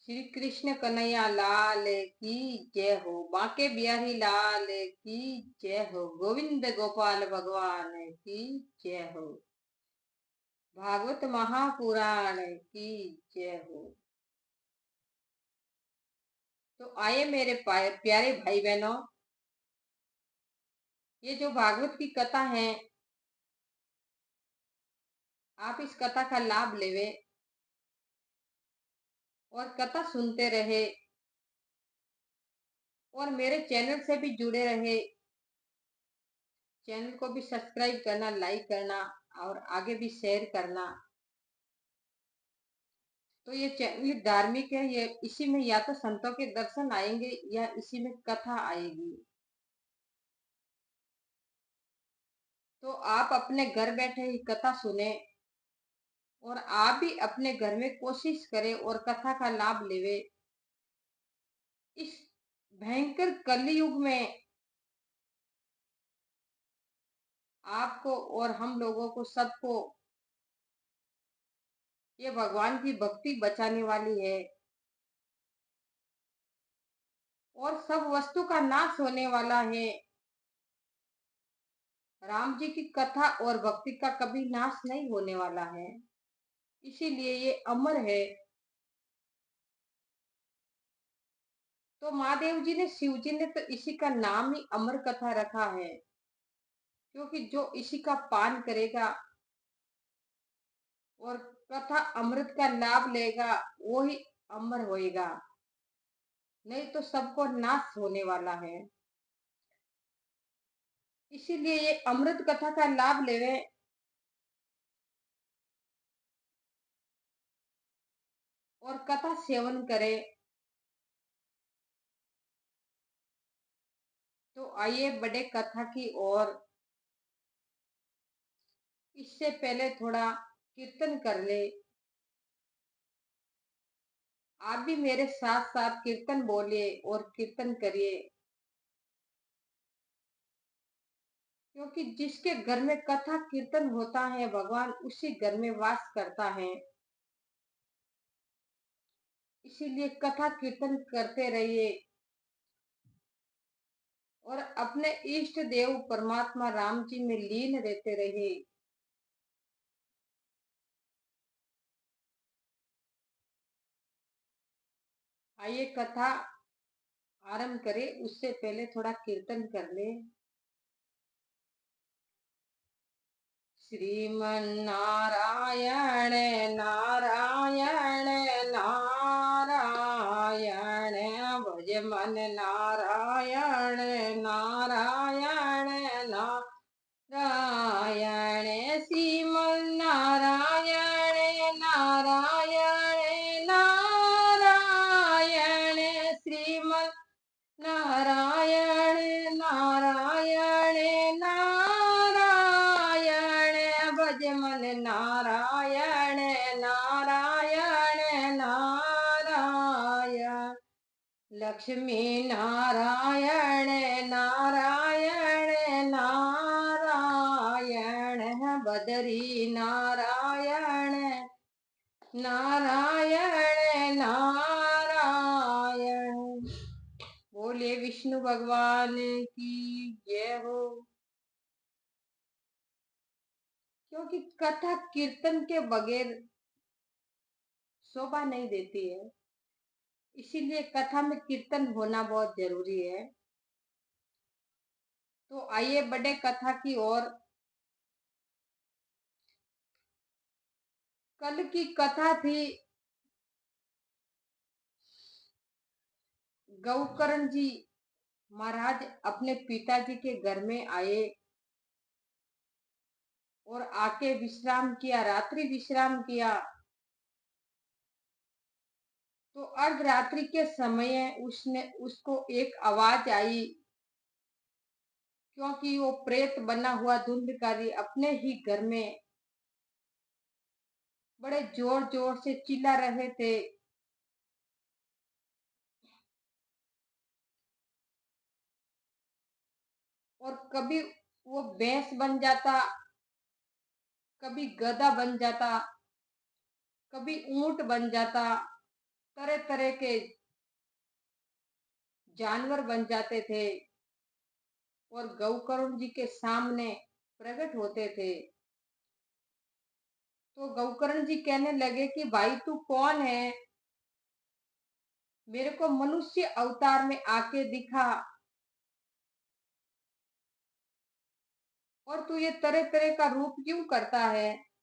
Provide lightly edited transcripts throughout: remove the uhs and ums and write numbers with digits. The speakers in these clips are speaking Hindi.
श्री कृष्ण कन्हैया लाल की जय हो। बांके बिहारी लाल की जय हो। गोविंद गोपाल भगवान की जय हो। भागवत महापुराण की जय हो। तो आए मेरे प्यारे भाई बहनों, ये जो भागवत की कथा है, आप इस कथा का लाभ लेवे और कथा सुनते रहे और मेरे चैनल से भी जुड़े रहे। चैनल को भी सब्सक्राइब करना, लाइक करना और आगे भी शेयर करना। तो ये चैनल धार्मिक है, ये इसी में या तो संतों के दर्शन आएंगे या इसी में कथा आएगी। तो आप अपने घर बैठे ही कथा सुने और आप भी अपने घर में कोशिश करें और कथा का लाभ लेवे। इस भयंकर कलयुग में आपको और हम लोगों को सबको ये भगवान की भक्ति बचाने वाली है और सब वस्तु का नाश होने वाला है। राम जी की कथा और भक्ति का कभी नाश नहीं होने वाला है, इसीलिए ये अमर है। तो महादेव जी ने, शिव जी ने तो इसी का नाम ही अमर कथा रखा है, क्योंकि जो इसी का पान करेगा और कथा अमृत का लाभ लेगा वो ही अमर होएगा, नहीं तो सबको नाश होने वाला है। इसीलिए ये अमृत कथा का लाभ लेवे और कथा सेवन करे। तो आइए बड़े कथा की ओर। इससे पहले थोड़ा कीर्तन कर ले। आप भी मेरे साथ साथ कीर्तन बोलिए और कीर्तन करिए, क्योंकि जिसके घर में कथा कीर्तन होता है भगवान उसी घर में वास करता है। इसीलिए कथा कीर्तन करते रहिए और अपने इष्ट देव परमात्मा राम जी में लीन रहते रहिए। आइए कथा आरंभ करें, उससे पहले थोड़ा कीर्तन कर ले। श्रीमन नारायण नारायण नारायण, भज मन नारायण नारायण नारायण। श्रीमन नारायण नारायण नारायण, श्रीमन नारायण नारायण नारायण, भज मन नारायण नारायण नारायण। लक्ष्मी नारायण नारायण नारायण, बदरी नारायण नारायण नारायण। बोले विष्णु भगवान की जय हो। क्योंकि कथा कीर्तन के बगैर शोभा नहीं देती है, इसीलिए कथा में कीर्तन होना बहुत जरूरी है। तो आइए बड़े कथा की ओर। कल की कथा थी, गौकर्ण जी महाराज अपने पिताजी के घर में आए और आके विश्राम किया, रात्रि विश्राम किया। तो अर्धरात्रि के समय उसको एक आवाज आई, क्योंकि वो प्रेत बना हुआ धुंधकारी अपने ही घर में बड़े जोर जोर से चिल्ला रहे थे। और कभी वो भैंस बन जाता, कभी गधा बन जाता, कभी ऊंट बन जाता, तरह तरह के जानवर बन जाते थे और गौकर्ण जी के सामने प्रकट होते थे। तो गौकर्ण जी कहने लगे कि भाई तू कौन है, मेरे को मनुष्य अवतार में आके दिखा, और तू ये तरह तरह का रूप क्यों करता है।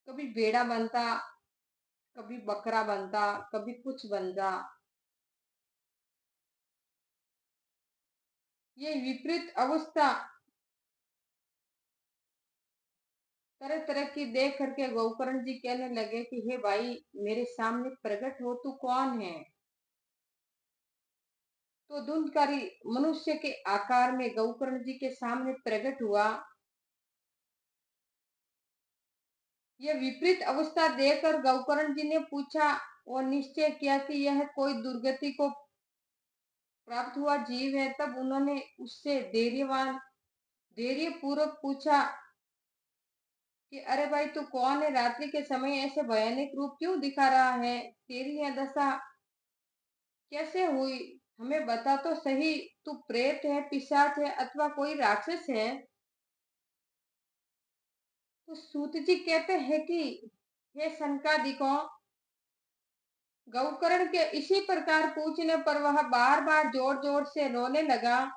कभी भेड़ा बनता, कभी बकरा बनता, कभी कुछ बनता। ये विपरीत अवस्था तरह तरह की देख करके गौकर्ण जी कहने लगे कि हे भाई मेरे सामने प्रकट हो, तू कौन है। तो धुंधकारी मनुष्य के आकार में गौकर्ण जी के सामने प्रकट हुआ। यह विपरीत अवस्था देखकर गौकर्ण जी ने पूछा और निश्चय किया कि यह कोई दुर्गति को प्राप्त हुआ जीव है। तब उन्होंने उससे धैर्य पूर्वक पूछा कि अरे भाई तू कौन है, रात्रि के समय ऐसे भयानक रूप क्यों दिखा रहा है, तेरी यह दशा कैसे हुई, हमें बता तो सही। तू प्रेत है, पिशाच है, अथवा कोई राक्षस है। तो सूत जी कहते हैं कि हे शंकादिकों, गौकर्ण के इसी प्रकार पूछने पर वह बार बार जोर जोर से रोने लगा।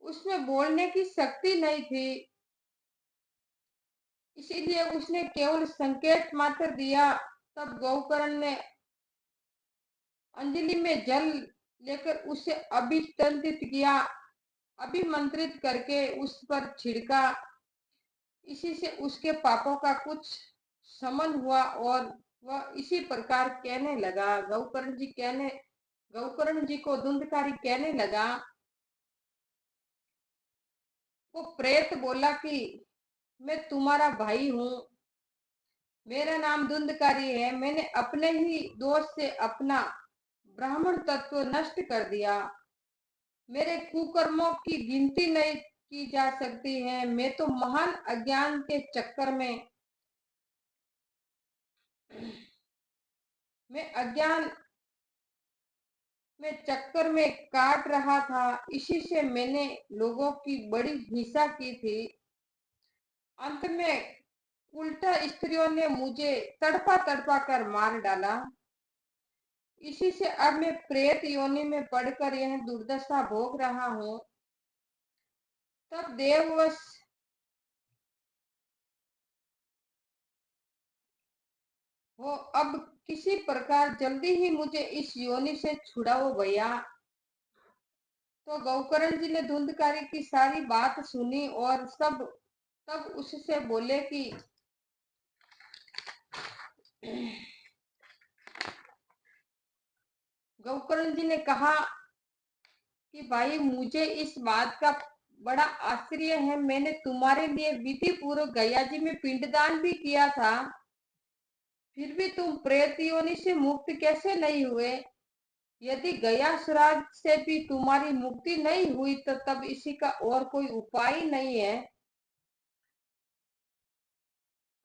उसमें बोलने की शक्ति नहीं थी, इसीलिए उसने केवल संकेत मात्र दिया। तब गौकर्ण ने अंजलि में जल लेकर उसे अभिमंत्रित करके उस पर छिड़का। इसी से उसके पापों का कुछ शमन हुआ और वह इसी प्रकार कहने लगा। गौकर्ण जी को धुंधकारी कहने लगा। वो प्रेत बोला कि मैं तुम्हारा भाई हूँ, मेरा नाम धुंधकारी है, मैंने अपने ही दोष से अपना ब्राह्मण तत्व नष्ट कर दिया। मेरे कुकर्मों की गिनती नहीं की जा सकती है। मैं तो महान अज्ञान के चक्कर में अज्ञान में चक्कर में काट रहा था। इसी से मैंने लोगों की बड़ी हिंसा की थी। अंत में उल्टा स्त्रियों ने मुझे तड़पा तड़पा कर मार डाला। इसी से अब मैं प्रेत योनि में पड़कर यह दुर्दशा भोग रहा हूँ। तब देववश हो, अब किसी प्रकार जल्दी ही मुझे इस योनि से छुड़ाओ भैया। तो गौकर्ण जी ने धुंधकारी की सारी बात सुनी और तब उससे बोले कि गौकर्ण जी ने कहा कि भाई मुझे इस बात का बड़ा आश्चर्य है, मैंने तुम्हारे लिए विधि पूर्वक गया जी में पिंडदान भी किया था, फिर भी तुम प्रेत योनि से मुक्त कैसे नहीं हुए। यदि गया श्राद्ध से भी तुम्हारी मुक्ति नहीं हुई तो तब इसी का और कोई उपाय नहीं है।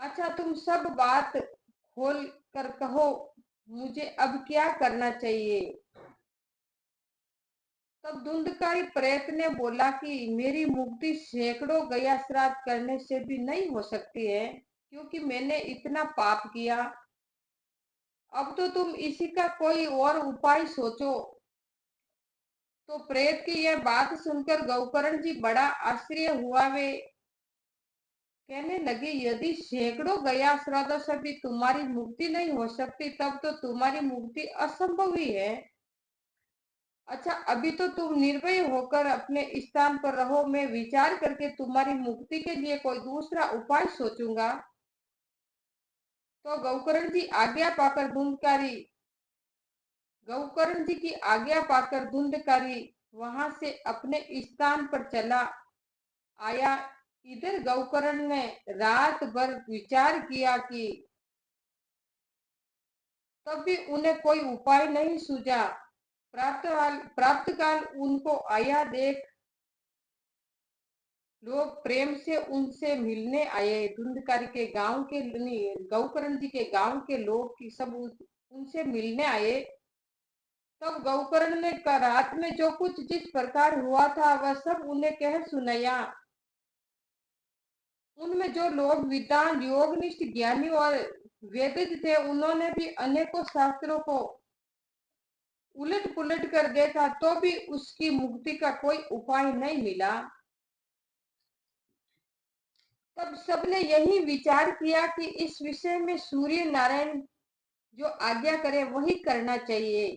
अच्छा तुम सब बात खोल कर कहो, मुझे अब क्या करना चाहिए। तब धुंधकारी प्रेत ने बोला कि मेरी मुक्ति सैकड़ों गया श्राद्ध करने से भी नहीं हो सकती है, क्योंकि मैंने इतना पाप किया। अब तो तुम इसी का कोई और उपाय सोचो। तो प्रेत की यह बात सुनकर गौकर्ण जी बड़ा आश्चर्य हुआ। वे कहने लगे यदि सैकड़ों गया श्राद्धों से भी तुम्हारी मुक्ति नहीं हो सकती तब तो तुम्हारी मुक्ति असंभव ही है। अच्छा अभी तो तुम निर्भय होकर अपने स्थान पर रहो, मैं विचार करके तुम्हारी मुक्ति के लिए कोई दूसरा उपाय सोचूंगा। तो गौकर्ण जी की आज्ञा पाकर धुंधकारी वहां से अपने स्थान पर चला आया। इधर गौकर्ण ने रात भर विचार किया कि तब भी उन्हें कोई उपाय नहीं सूझा। प्राप्त काल उनको आया देख लोग प्रेम से उनसे मिलने आए। धुंधकारी के गांव के गौकर्ण जी के गांव के लोग की सब उनसे मिलने आए। तब गौकर्ण ने रात में जो कुछ जिस प्रकार हुआ था वह सब उन्हें कह सुनाया। उनमें जो लोग विद्वान योगनिष्ठ ज्ञानी और वेदिक थे उन्होंने भी अनेकों शास्त्रों को उलट पुलट कर देखा तो भी उसकी मुक्ति का कोई उपाय नहीं मिला। तब सबने यही विचार किया कि इस विषय में सूर्य नारायण जो आज्ञा करे वही करना चाहिए।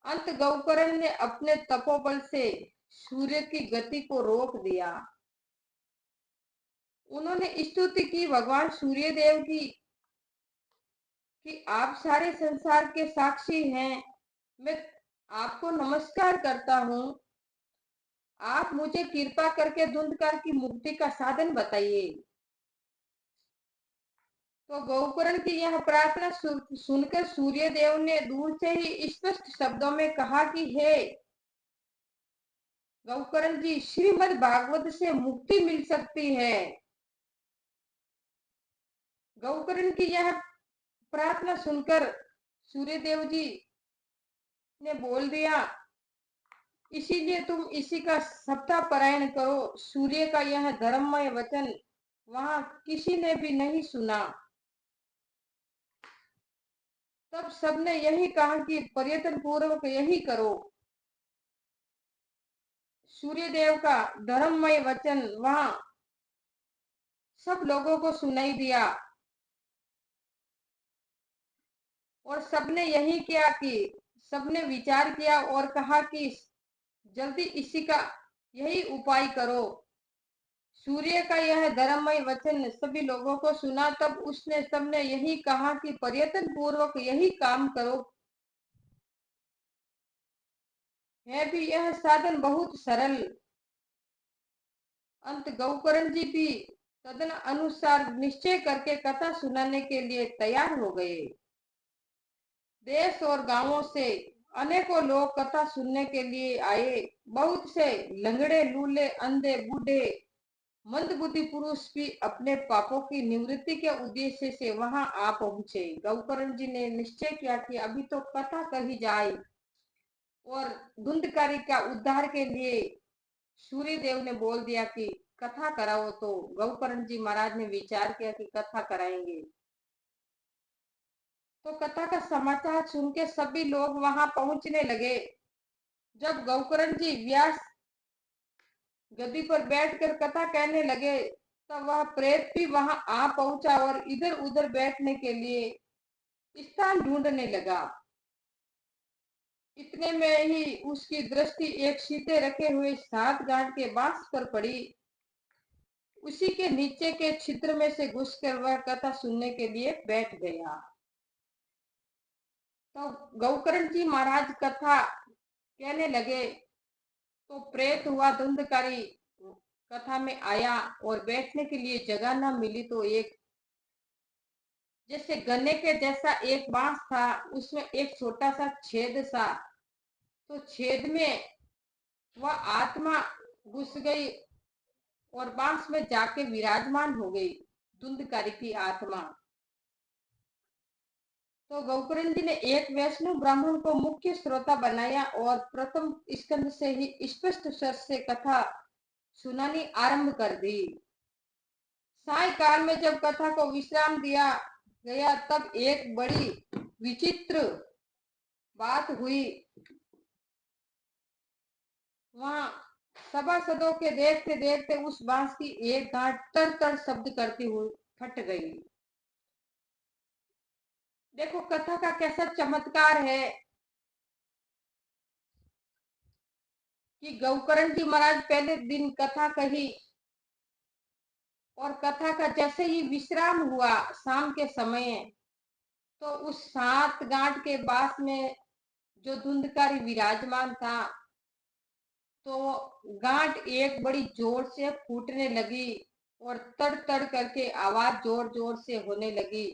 अंत गौकर्ण ने अपने तपोबल से सूर्य की गति को रोक दिया। उन्होंने स्तुति की भगवान सूर्य देव की कि आप सारे संसार के साक्षी हैं। मैं आपको नमस्कार करता हूँ। आप मुझे कृपा करके धुंधकार की मुक्ति का साधन बताइए। तो गौकर्ण की यह प्रार्थना सुनकर सूर्य देव ने दूर से ही स्पष्ट शब्दों में कहा कि हे गौकर्ण जी, श्रीमद् भागवत से मुक्ति मिल सकती है। गौकर्ण की यह प्रार्थना सुनकर सूर्य देव जी ने बोल दिया, इसीलिए तुम इसी का सप्ताह पारायण करो। सूर्य का यह धर्ममय वचन वहां किसी ने भी नहीं सुना। तब सबने यही कहा कि प्रयत्न पूर्वक यही करो। सूर्य देव का धर्ममय वचन वहां सब लोगों को सुनाई दिया और सबने यही किया कि सबने विचार किया और कहा कि जल्दी इसी का यही उपाय करो। सूर्य का यह धर्ममय वचन सभी लोगों को सुना। तब उसने सबने यही कहा कि प्रयत्न पूर्वक यही काम करो। है भी यह साधन बहुत सरल। अंत गौकर्ण जी भी तदन अनुसार निश्चय करके कथा सुनाने के लिए तैयार हो गए। देश और गांवों से अनेकों लोग कथा सुनने के लिए आए। बहुत से लंगड़े, लूले, अंधे, बूढ़े, मंदबुद्धि पुरुष भी अपने पापों की निवृत्ति के उद्देश्य से वहां आ पहुंचे। गौकर्ण जी ने निश्चय किया कि अभी तो कथा कही जाए और धुंधकारी का उद्धार के लिए सूर्य देव ने बोल दिया कि कथा कराओ। तो गौकर्ण जी महाराज ने विचार किया कि कथा कराएंगे। तो कथा का समाचार सुन के सभी लोग वहां पहुंचने लगे। जब गौकर्ण जी व्यास गद्दी पर बैठकर कथा कहने लगे तब वह प्रेत भी वहां आ पहुंचा और इधर उधर बैठने के लिए स्थान ढूंढने लगा। इतने में ही उसकी दृष्टि एक सीधे रखे हुए 7 गांठ के बांस पर पड़ी। उसी के नीचे के छिद्र में से घुसकर वह कथा सुनने के लिए बैठ गया। तो गौकर्ण जी महाराज कथा कहने लगे तो प्रेत हुआ धुंधकारी कथा में आया और बैठने के लिए जगह न मिली तो एक जैसे गन्ने के जैसा एक बांस था, उसमें एक छोटा सा छेद सा। तो छेद में वह आत्मा घुस गई और बांस में जाके विराजमान हो गई, धुंधकारी की आत्मा। तो गौकर्ण जी ने एक वैष्णव ब्राह्मण को मुख्य श्रोता बनाया और प्रथम स्कंद से ही स्पष्ट स्वर से कथा सुनानी आरंभ कर दी। सायकाल में जब कथा को विश्राम दिया गया तब एक बड़ी विचित्र बात हुई। वहां सभासदों के देखते देखते उस बांस की एक गांठ तर तर शब्द करती हुई फट गई। देखो कथा का कैसा चमत्कार है कि गौकर्ण जी महाराज पहले दिन कथा कही और कथा का जैसे ही विश्राम हुआ शाम के समय, तो उस 7 गांठ के पास में जो धुंधकारी विराजमान था तो गांठ एक बड़ी जोर से फूटने लगी और तड़ तड़ करके आवाज जोर जोर से होने लगी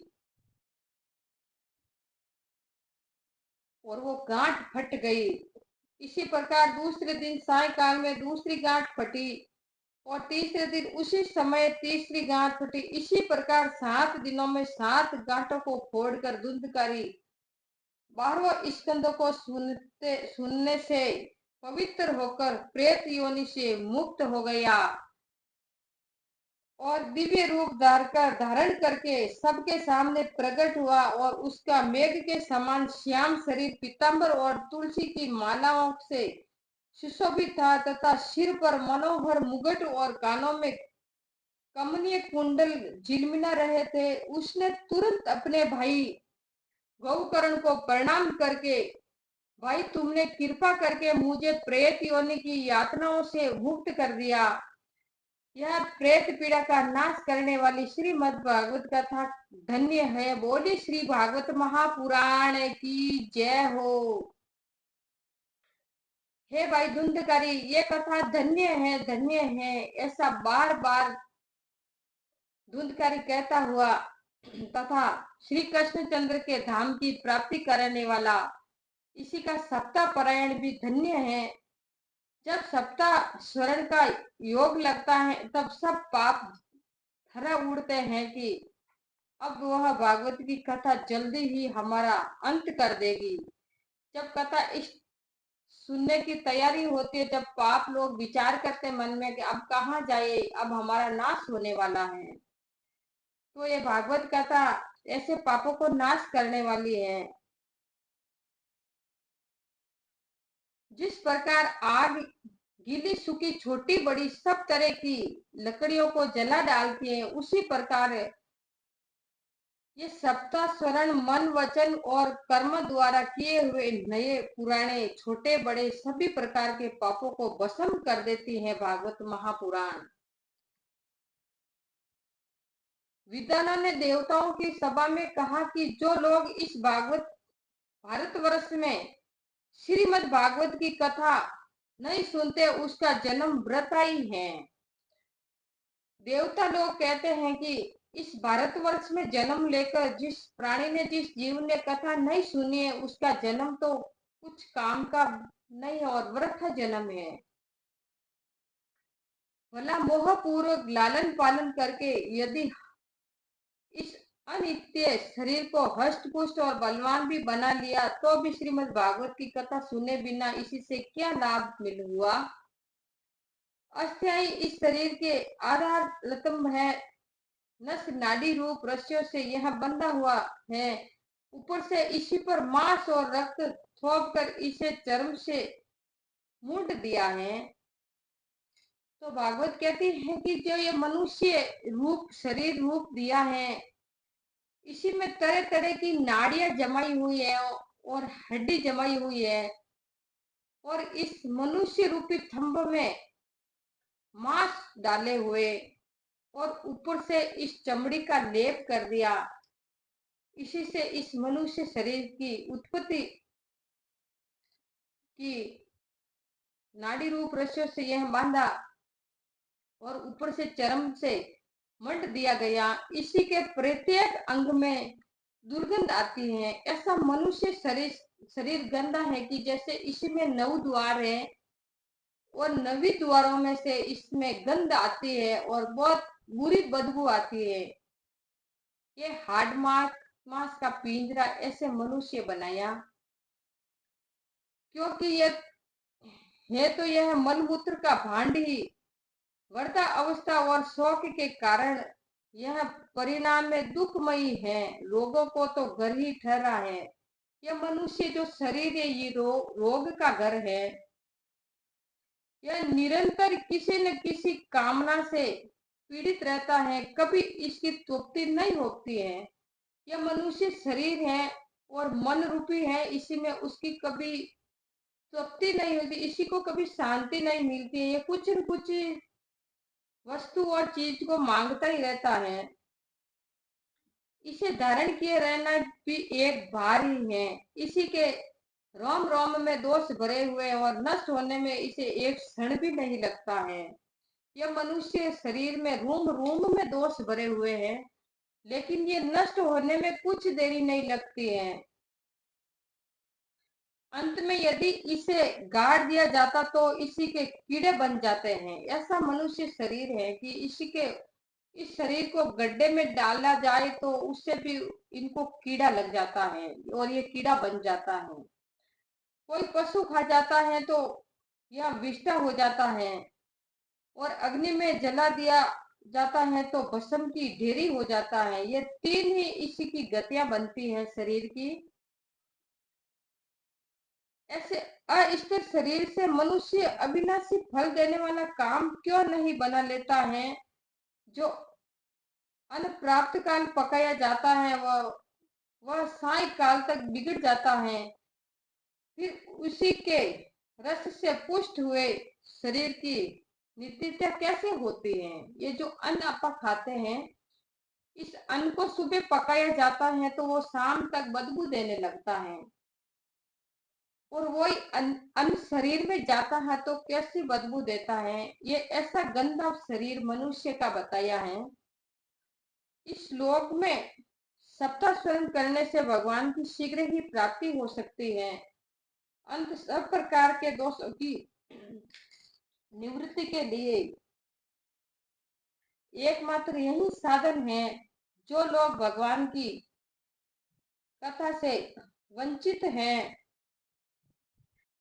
और वो गांठ फट गई। इसी प्रकार दूसरे दिन सायकाल में दूसरी गांठ फटी और तीसरे दिन उसी समय तीसरी गांठ फटी। इसी प्रकार 7 दिनों में 7 गांठों को फोड़कर धुंधकारी 12 स्कंदों को सुनने से पवित्र होकर प्रेत योनि से मुक्त हो गया और दिव्य रूप धारण करके सबके सामने प्रकट हुआ और उसका मेघ के समान श्याम शरीर पीतांबर और तुलसी की मालाओं से सुशोभित था तथा सिर पर मनोहर मुकुट और कानों में कमनीय कुंडल झिलमिला रहे थे। उसने तुरंत अपने भाई गौकर्ण को प्रणाम करके, भाई तुमने कृपा करके मुझे प्रेत योनि की यातनाओं से मुक्त कर दिया। यह प्रेत पीड़ा का नाश करने वाली श्रीमद् भागवत कथा धन्य है। बोले श्री भागवत महापुराण की जय हो। हे भाई धुंधकारी, ये कथा धन्य है, ऐसा बार बार धुंधकारी कहता हुआ तथा श्री कृष्णचंद्र के धाम की प्राप्ति कराने वाला इसी का सप्ताह पारायण भी धन्य है। जब सप्ताह स्वरण का योग लगता है तब सब पाप थरा उड़ते हैं कि अब वह भागवत की कथा जल्दी ही हमारा अंत कर देगी। जब कथा इस सुनने की तैयारी होती है, जब पाप लोग विचार करते मन में कि अब कहाँ जाए, अब हमारा नाश होने वाला है, तो ये भागवत कथा ऐसे पापों को नाश करने वाली है। जिस प्रकार आग गीली सूखी छोटी बड़ी सब तरह की लकड़ियों को जला डालती है, उसी प्रकार ये सप्ताह स्वरण मन वचन और कर्म द्वारा किए हुए नए पुराने छोटे बड़े सभी प्रकार के पापों को भस्म कर देती है। भागवत महापुराण विद्वानों ने देवताओं की सभा में कहा कि जो लोग इस भागवत भारतवर्ष में श्रीमद् भागवत की कथा नहीं सुनते उसका जन्म वृथा ही है। देवता लोग कहते हैं कि इस भारतवर्ष में जन्म लेकर जिस प्राणी ने जिस जीव ने कथा नहीं सुनी है उसका जन्म तो कुछ काम का नहीं और वृथा जन्म है। भला मोह पूर्वक लालन पालन करके यदि इस अनित्य शरीर को हष्ट पुष्ट और बलवान भी बना लिया तो भी श्रीमद् भागवत की कथा सुने बिना इसी से क्या लाभ मिल हुआ। अस्थायी इस शरीर के आधार लतम है, नस नाड़ी रूप रस्सियों से यह बंधा हुआ है, ऊपर से इसी पर मांस और रक्त थोप कर इसे चर्म से मूंड दिया है। तो भागवत कहती है कि जो ये मनुष्य रूप शरीर रूप दिया है, इसी में तरह तरह की नाड़ियां जमाई हुई है और हड्डी जमाई हुई है और इस मनुष्य रूपी थंब में मांस डाले हुए और ऊपर से इस चमड़ी का लेप कर दिया। इसी से इस मनुष्य शरीर की उत्पत्ति की नाड़ी रूप रस्सियों से यह बांधा और ऊपर से चर्म से मंड दिया गया। इसी के प्रत्येक अंग में दुर्गंध आती है। ऐसा मनुष्य शरीर गंदा है कि जैसे इसी में 9 द्वार है और 9 द्वारों में से इसमें गंध आती है और बहुत बुरी बदबू आती है। ये हाड मांस का पिंजरा ऐसे मनुष्य बनाया, क्योंकि ये है तो यह मलमूत्र का भांड ही वर्ता अवस्था और शौक के कारण यह परिणाम में दुखमयी है। रोगों को तो घर ही ठहरा है। यह मनुष्य जो शरीर है ये रोग का घर है। यह निरंतर किसी न किसी कामना से पीड़ित रहता है, कभी इसकी तृप्ति नहीं होती है। यह मनुष्य शरीर है और मन रूपी है, इसी में उसकी कभी तृप्ति नहीं होती, इसी को कभी शांति नहीं मिलती है। ये कुछ न कुछ वस्तु और चीज को मांगता ही रहता है। इसे धारण किए रहना भी एक भार ही है। इसी के रोम रोम में दोष भरे हुए और नष्ट होने में इसे एक क्षण भी नहीं लगता है। यह मनुष्य शरीर में रूम रूम में दोष भरे हुए हैं, लेकिन ये नष्ट होने में कुछ देरी नहीं लगती है। अंत में यदि इसे गाड़ दिया जाता तो इसी के कीड़े बन जाते हैं। ऐसा मनुष्य शरीर है कि इस शरीर को गड्ढे में डाला जाए तो उससे भी इनको कीड़ा लग जाता है और ये कीड़ा बन जाता है। कोई पशु खा जाता है तो यह विष्टा हो जाता है और अग्नि में जला दिया जाता है तो भस्म की ढेरी हो जाता है। ये तीन ही इसी की गतियां बनती हैं शरीर की। ऐसे अस्थिर शरीर से मनुष्य अविनाशी फल देने वाला काम क्यों नहीं बना लेता है। जो अन्न प्राप्त काल पकाया जाता है वह साय काल तक बिगड़ जाता है। फिर उसी के रस से पुष्ट हुए शरीर की नित्यता कैसे होती है। ये जो अन्न आप खाते हैं, इस अन्न को सुबह पकाया जाता है तो वो शाम तक बदबू देने लगता है और वही अन्न शरीर में जाता है तो कैसी बदबू देता है। ये ऐसा गंदा शरीर मनुष्य का बताया है। इस श्लोक में सप्ताह स्वयं करने से भगवान की शीघ्र ही प्राप्ति हो सकती है। अंत सब प्रकार के दोषों की निवृत्ति के लिए एकमात्र यही साधन है। जो लोग भगवान की कथा से वंचित हैं